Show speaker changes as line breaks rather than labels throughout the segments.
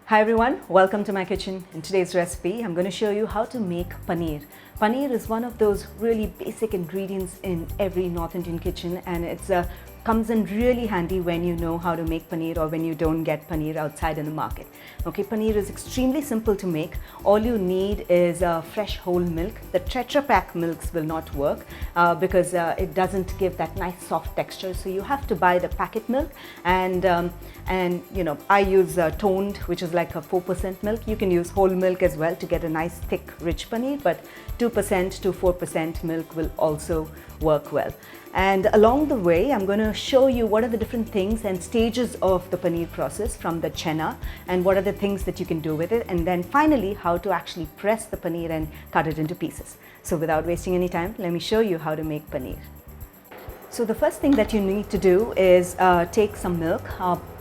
Hi everyone, welcome to my kitchen. In today's recipe, I'm going to show you how to make paneer. Paneer is one of those really basic ingredients in every North Indian kitchen, and it's comes in really handy when you know how to make paneer or when you don't get paneer outside in the market. Okay, paneer is extremely simple to make. All you need is fresh whole milk. The Tetra Pak milks will not work because it doesn't give that nice soft texture. So you have to buy the packet milk, and you know, I use toned, which is like a 4% milk. You can use whole milk as well to get a nice thick rich paneer, but 2% to 4% milk will also work well. And along the way, I'm going to show you what are the different things and stages of the paneer process from the chena, and what are the things that you can do with it, and then finally how to actually press the paneer and cut it into pieces. So without wasting any time, let me show you how to make paneer. So the first thing that you need to do is take some milk,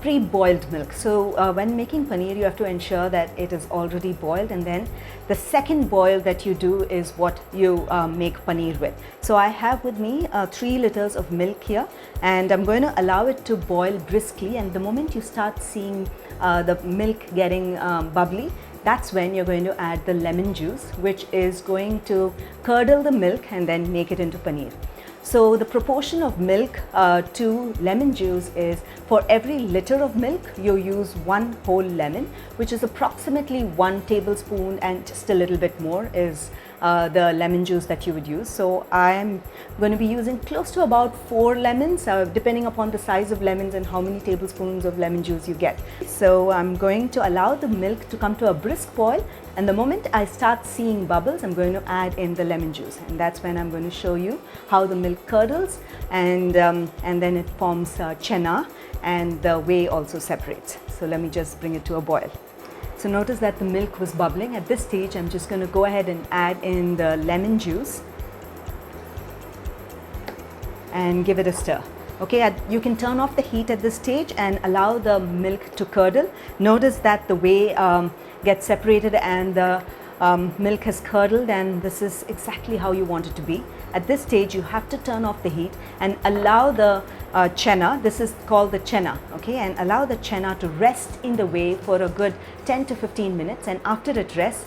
pre-boiled milk. So when making paneer, you have to ensure that it is already boiled, and then the second boil that you do is what you make paneer with. So I have with me 3 liters of milk here, and I'm going to allow it to boil briskly, and the moment you start seeing the milk getting bubbly, that's when you're going to add the lemon juice, which is going to curdle the milk and then make it into paneer. So the proportion of milk to lemon juice is, for every liter of milk, you use 1 whole lemon, which is approximately 1 tablespoon, and just a little bit more is the lemon juice that you would use. So I'm going to be using close to about 4 lemons, depending upon the size of lemons and how many tablespoons of lemon juice you get. So I'm going to allow the milk to come to a brisk boil, and the moment I start seeing bubbles, I'm going to add in the lemon juice, and that's when I'm going to show you how the milk curdles, and then it forms chena, and the whey also separates. So let me just bring it to a boil. So notice that the milk was bubbling. At this stage, I'm just going to go ahead and add in the lemon juice and give it a stir. Okay, you can turn off the heat at this stage and allow the milk to curdle. Notice that the whey gets separated and the milk has curdled, and this is exactly how you want it to be. At this stage, you have to turn off the heat and allow the chena, this is called the chena, okay, and allow the chena to rest in the whey for a good 10 to 15 minutes, and after it rests,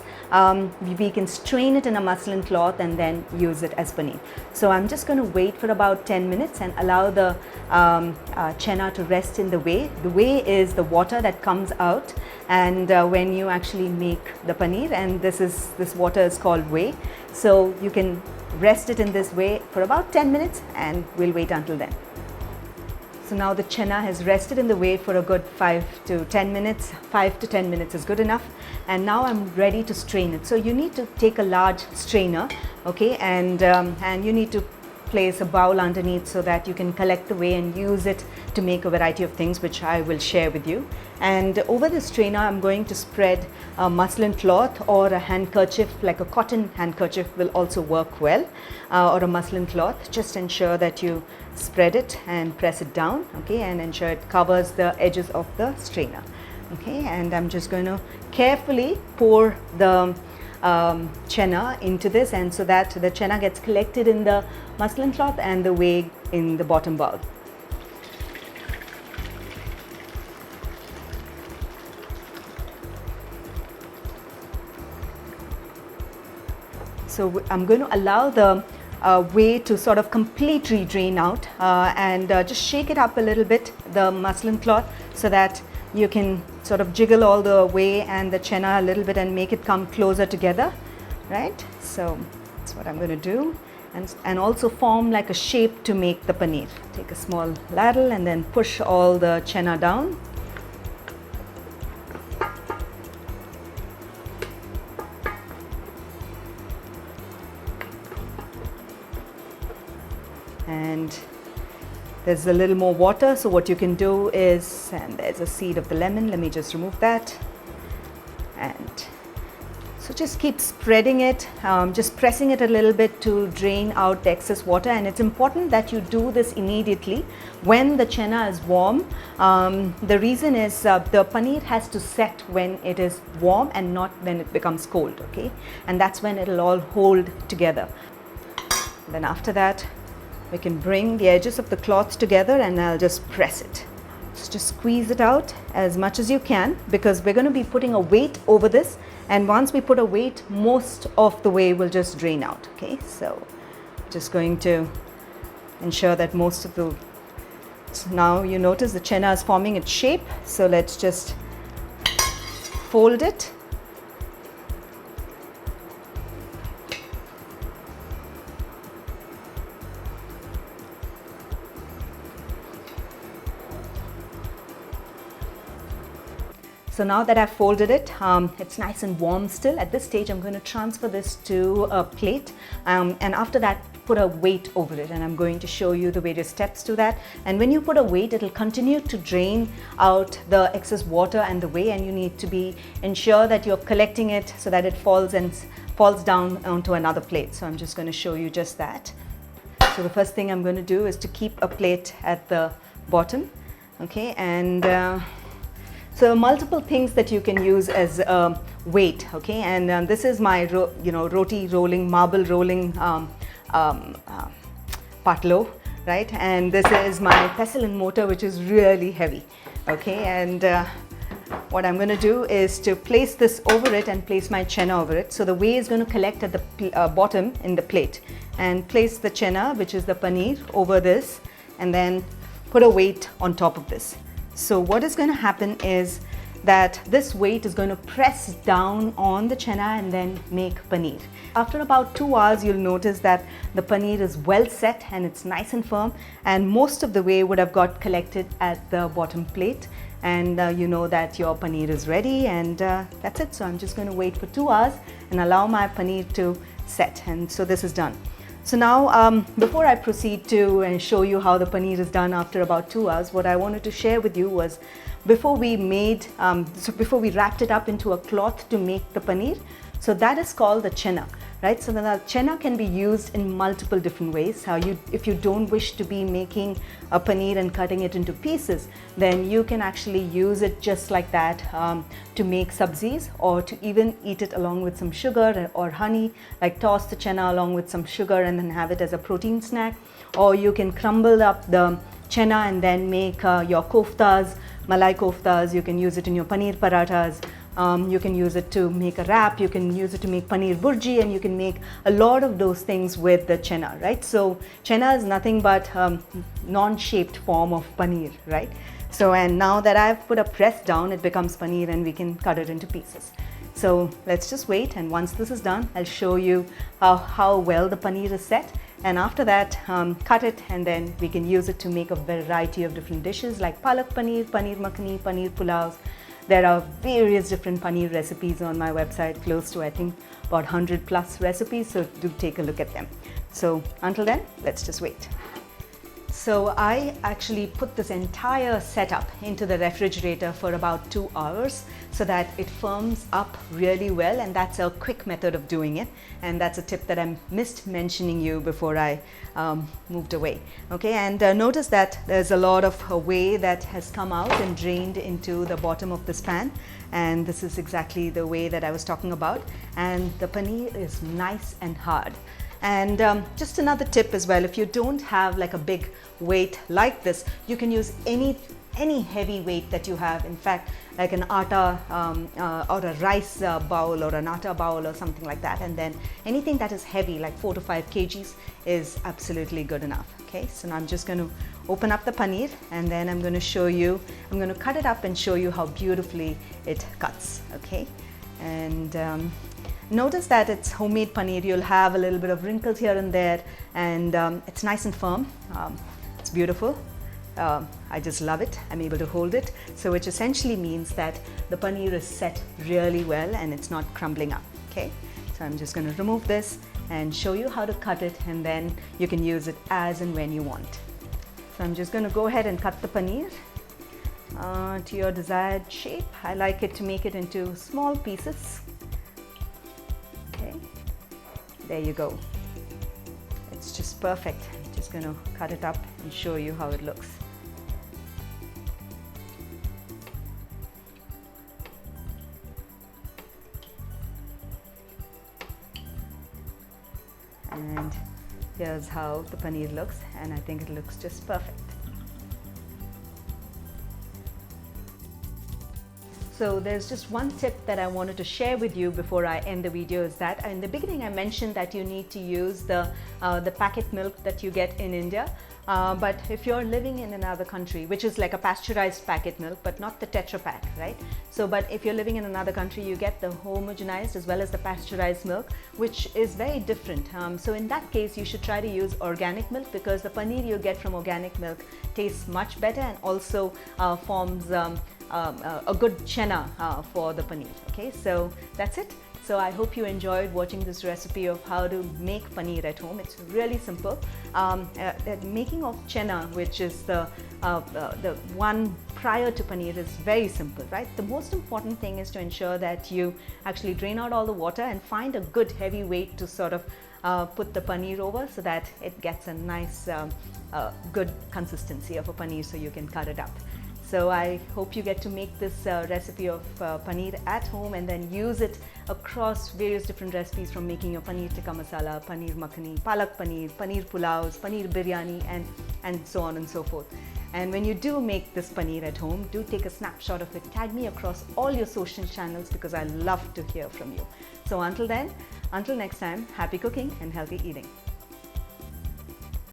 we can strain it in a muslin cloth and then use it as paneer. So I'm just going to wait for about 10 minutes and allow the chena to rest in the whey. The whey is the water that comes out, and when you actually make the paneer, and this water is called whey. So you can rest it in this way for about 10 minutes, and we'll wait until then. So now the chena has rested in the whey for a good 5 to 10 minutes. 5 to 10 minutes is good enough. And now I'm ready to strain it. So you need to take a large strainer, okay, and you need to place a bowl underneath so that you can collect the whey and use it to make a variety of things, which I will share with you. And over the strainer, I'm going to spread a muslin cloth or a handkerchief, like a cotton handkerchief will also work well, or a muslin cloth. Just ensure that you spread it and press it down, okay, and ensure it covers the edges of the strainer. Okay, and I'm just going to carefully pour the chena into this, and so that the chena gets collected in the muslin cloth and the whey in the bottom bowl. So I'm going to allow the whey to sort of completely drain out, and just shake it up a little bit, the muslin cloth, so that you can sort of jiggle all the whey and the chena a little bit and make it come closer together, right? So that's what I'm going to do, and also form like a shape to make the paneer. Take a small ladle and then push all the chena down. And there's a little more water, so what you can do is, and there's a seed of the lemon, let me just remove that. And so just keep spreading it, just pressing it a little bit to drain out the excess water. And it's important that you do this immediately when the chena is warm. The reason is the paneer has to set when it is warm and not when it becomes cold, okay? And that's when it'll all hold together. Then after that, we can bring the edges of the cloth together, and I'll just press it. So just squeeze it out as much as you can, because we're going to be putting a weight over this, and once we put a weight, most of the way will just drain out. Okay, so just going to ensure that most of the, now you notice the chenna is forming its shape, so let's just fold it. So now that I've folded it, it's nice and warm still. At this stage, I'm going to transfer this to a plate, and after that, put a weight over it, and I'm going to show you the various steps to that. And when you put a weight, it'll continue to drain out the excess water and the whey, and you need to ensure that you're collecting it so that it falls down onto another plate. So I'm just going to show you just that. So the first thing I'm going to do is to keep a plate at the bottom, okay, and so multiple things that you can use as weight, okay, and this is my roti rolling, marble rolling patlo, right, and this is my pestle and mortar, which is really heavy, okay, and what I'm going to do is to place this over it and place my chenna over it. So the whey is going to collect at the bottom in the plate, and place the chenna, which is the paneer, over this, and then put a weight on top of this. So what is going to happen is that this weight is going to press down on the chenna and then make paneer. After about 2 hours, you'll notice that the paneer is well set and it's nice and firm, and most of the whey would have got collected at the bottom plate, and you know that your paneer is ready, and that's it. So I'm just going to wait for 2 hours and allow my paneer to set, and so this is done. So now, before I proceed to show you how the paneer is done after about 2 hours, what I wanted to share with you was before we wrapped it up into a cloth to make the paneer. So that is called the chenna, right? So the chenna can be used in multiple different ways. If you don't wish to be making a paneer and cutting it into pieces, then you can actually use it just like that to make sabzis, or to even eat it along with some sugar or honey, like toss the chenna along with some sugar and then have it as a protein snack. Or you can crumble up the chenna and then make your koftas, malai koftas. You can use it in your paneer parathas. You can use it to make a wrap, you can use it to make paneer burji, and you can make a lot of those things with the chenna, right? So chenna is nothing but non-shaped form of paneer, right? So, and now that I've put a press down, it becomes paneer and we can cut it into pieces. So let's just wait, and once this is done, I'll show you how well the paneer is set. And after that, cut it, and then we can use it to make a variety of different dishes like palak paneer, paneer makhani, paneer pulaus. There are various different paneer recipes on my website, close to I think about 100 plus recipes, so do take a look at them. So until then, let's just wait. So I actually put this entire setup into the refrigerator for about 2 hours so that it firms up really well, and that's a quick method of doing it, and that's a tip that I missed mentioning you before I moved away. Okay, and notice that there's a lot of whey that has come out and drained into the bottom of this pan, and this is exactly the whey that I was talking about, and the paneer is nice and hard. And just another tip as well, if you don't have like a big weight like this, you can use any heavy weight that you have. In fact, like an atta or a rice bowl or an atta bowl or something like that, and then anything that is heavy like 4 to 5 kgs is absolutely good enough. Okay, so now I'm just going to open up the paneer, and then I'm going to show you, I'm going to cut it up and show you how beautifully it cuts. Okay, and notice that it's homemade paneer. You'll have a little bit of wrinkles here and there, and it's nice and firm. It's beautiful. I just love it. I'm able to hold it, so which essentially means that the paneer is set really well and it's not crumbling up. Okay, so I'm just going to remove this and show you how to cut it, and then you can use it as and when you want. So I'm just going to go ahead and cut the paneer to your desired shape. I like it to make it into small pieces. Okay, there you go. It's just perfect. I'm just going to cut it up and show you how it looks. And here's how the paneer looks, and I think it looks just perfect. So there's just one tip that I wanted to share with you before I end the video, is that in the beginning I mentioned that you need to use the packet milk that you get in India. But if you're living in another country, which is like a pasteurized packet milk, but not the Tetra Pak, right? So, but if you're living in another country, you get the homogenized as well as the pasteurized milk, which is very different. So in that case, you should try to use organic milk, because the paneer you get from organic milk tastes much better and also forms a good chena for the paneer. Okay, so that's it. So I hope you enjoyed watching this recipe of how to make paneer at home. It's really simple. The making of chena, which is the one prior to paneer, is very simple, right? The most important thing is to ensure that you actually drain out all the water and find a good heavy weight to sort of put the paneer over, so that it gets a nice good consistency of a paneer, so you can cut it up. So I hope you get to make this recipe of paneer at home and then use it across various different recipes, from making your paneer tikka masala, paneer makhani, palak paneer, paneer pulaus, paneer biryani, and so on and so forth. And when you do make this paneer at home, do take a snapshot of it. Tag me across all your social channels, because I love to hear from you. So until then, until next time, happy cooking and healthy eating.